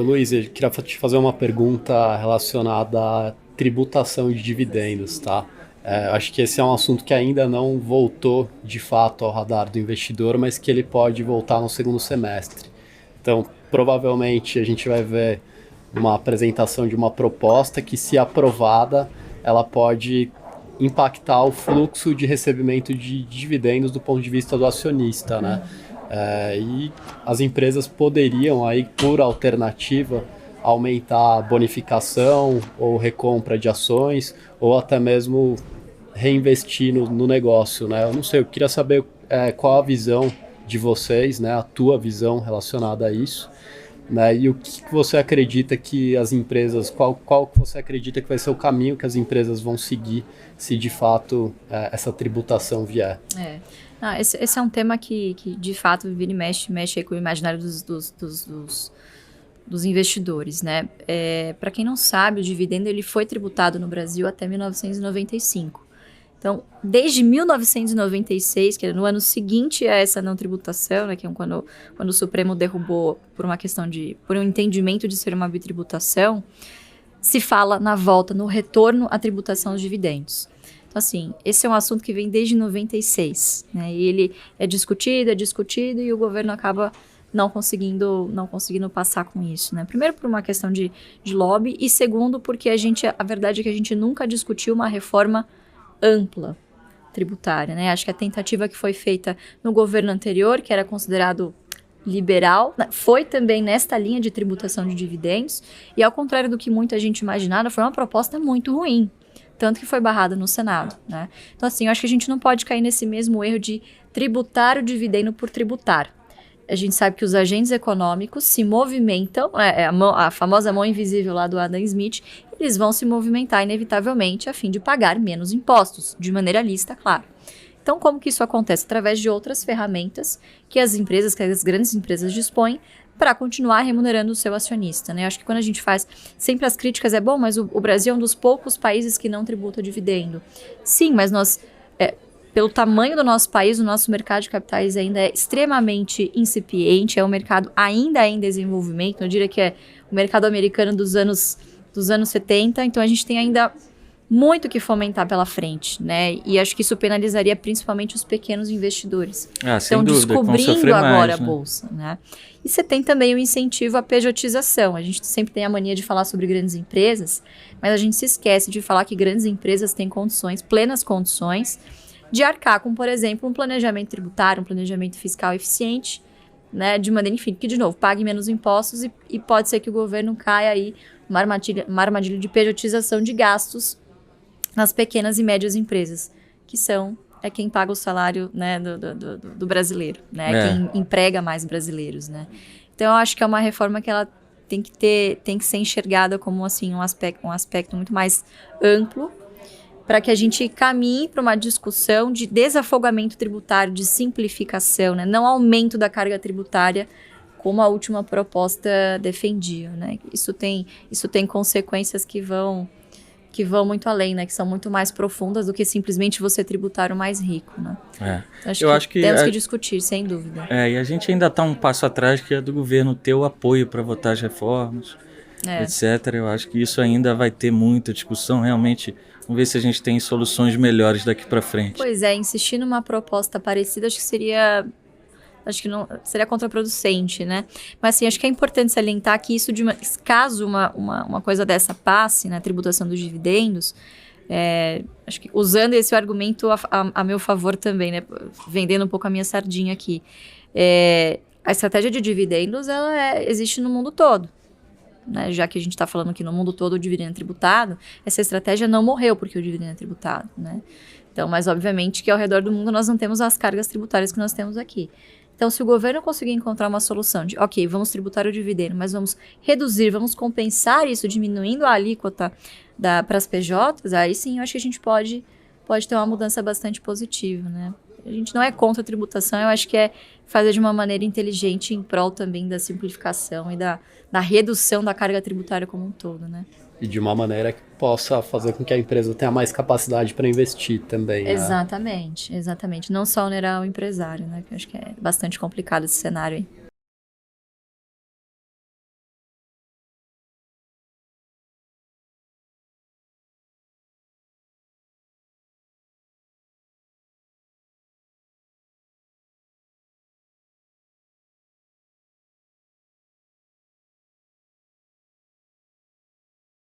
Luiz, eu queria te fazer uma pergunta relacionada à tributação de dividendos, tá? Acho que esse é um assunto que ainda não voltou de fato ao radar do investidor, mas que ele pode voltar no segundo semestre. Então, provavelmente a gente vai ver uma apresentação de uma proposta que, se aprovada, ela pode impactar o fluxo de recebimento de dividendos do ponto de vista do acionista, né? E as empresas poderiam aí, por alternativa, aumentar a bonificação ou recompra de ações, ou até mesmo reinvestir no negócio, né? Eu não sei, eu queria saber qual a visão de vocês, né? A tua visão relacionada a isso, né? E o que você acredita que as empresas, qual que você acredita que vai ser o caminho que as empresas vão seguir se de fato essa tributação vier? Não, esse é um tema que de fato vira e mexe aí com o imaginário dos investidores, né? Para quem não sabe, o dividendo ele foi tributado no Brasil até 1995. Então, desde 1996, que é no ano seguinte a essa não tributação, né, que é quando o Supremo derrubou por um entendimento de ser uma bitributação, se fala na volta, no retorno à tributação dos dividendos. Então, assim, esse é um assunto que vem desde 96, né, e ele é discutido e o governo acaba não conseguindo passar com isso, né? Primeiro por uma questão de lobby e segundo porque a verdade é que a gente nunca discutiu uma reforma ampla tributária, né? Acho que a tentativa que foi feita no governo anterior, que era considerado liberal, foi também nesta linha de tributação de dividendos e, ao contrário do que muita gente imaginava, foi uma proposta muito ruim, tanto que foi barrada no Senado, né? Então, assim, eu acho que a gente não pode cair nesse mesmo erro de tributar o dividendo por tributar. A gente sabe que os agentes econômicos se movimentam, a famosa mão invisível lá do Adam Smith, eles vão se movimentar inevitavelmente a fim de pagar menos impostos, de maneira lícita, claro. Então, como que isso acontece? Através de outras ferramentas que as grandes empresas dispõem para continuar remunerando o seu acionista, né? Acho que quando a gente faz sempre as críticas, mas o Brasil é um dos poucos países que não tributa dividendo. Sim, mas nós... pelo tamanho do nosso país, o nosso mercado de capitais ainda é extremamente incipiente, é um mercado ainda em desenvolvimento, eu diria que é o mercado americano dos anos 70, então a gente tem ainda muito que fomentar pela frente, né? E acho que isso penalizaria principalmente os pequenos investidores. Sem dúvida, descobrindo agora mais, a Bolsa, né? E você tem também o incentivo à pejotização. A gente sempre tem a mania de falar sobre grandes empresas, mas a gente se esquece de falar que grandes empresas têm plenas condições, de arcar com, por exemplo, um planejamento tributário, um planejamento fiscal eficiente, né, de maneira, enfim, que, de novo, pague menos impostos e pode ser que o governo caia aí uma armadilha de pejotização de gastos nas pequenas e médias empresas, que são quem paga o salário, né, do brasileiro, né, quem emprega mais brasileiros, né. Então, eu acho que é uma reforma que ela tem que ser enxergada como, assim, um aspecto muito mais amplo, para que a gente caminhe para uma discussão de desafogamento tributário, de simplificação, né? Não aumento da carga tributária, como a última proposta defendia, né? Isso tem consequências que vão muito além, né? Que são muito mais profundas do que simplesmente você tributar o mais rico, né? Então, acho que temos que discutir, sem dúvida. E a gente ainda está um passo atrás, que é do governo ter o apoio para votar as reformas, etc. Eu acho que isso ainda vai ter muita discussão, realmente. Vamos ver se a gente tem soluções melhores daqui para frente. Pois é, insistir numa proposta parecida acho que não seria contraproducente, né? Mas assim, acho que é importante salientar que isso, caso uma coisa dessa passe, na tributação dos dividendos, acho que usando esse argumento a meu favor também, né? Vendendo um pouco a minha sardinha aqui. A estratégia de dividendos, ela existe no mundo todo. Né, já que a gente está falando que no mundo todo o dividendo é tributado, essa estratégia não morreu porque o dividendo é tributado, né? Então, mas obviamente que ao redor do mundo nós não temos as cargas tributárias que nós temos aqui. Então, se o governo conseguir encontrar uma solução de, ok, vamos tributar o dividendo, mas vamos reduzir, vamos compensar isso, diminuindo a alíquota para as PJs, aí sim eu acho que a gente pode ter uma mudança bastante positiva, né? A gente não é contra a tributação, eu acho que é fazer de uma maneira inteligente em prol também da simplificação e da redução da carga tributária como um todo, né? E de uma maneira que possa fazer com que a empresa tenha mais capacidade para investir também. Né? Exatamente. Não só onerar o empresário, né? Que eu acho que é bastante complicado esse cenário aí.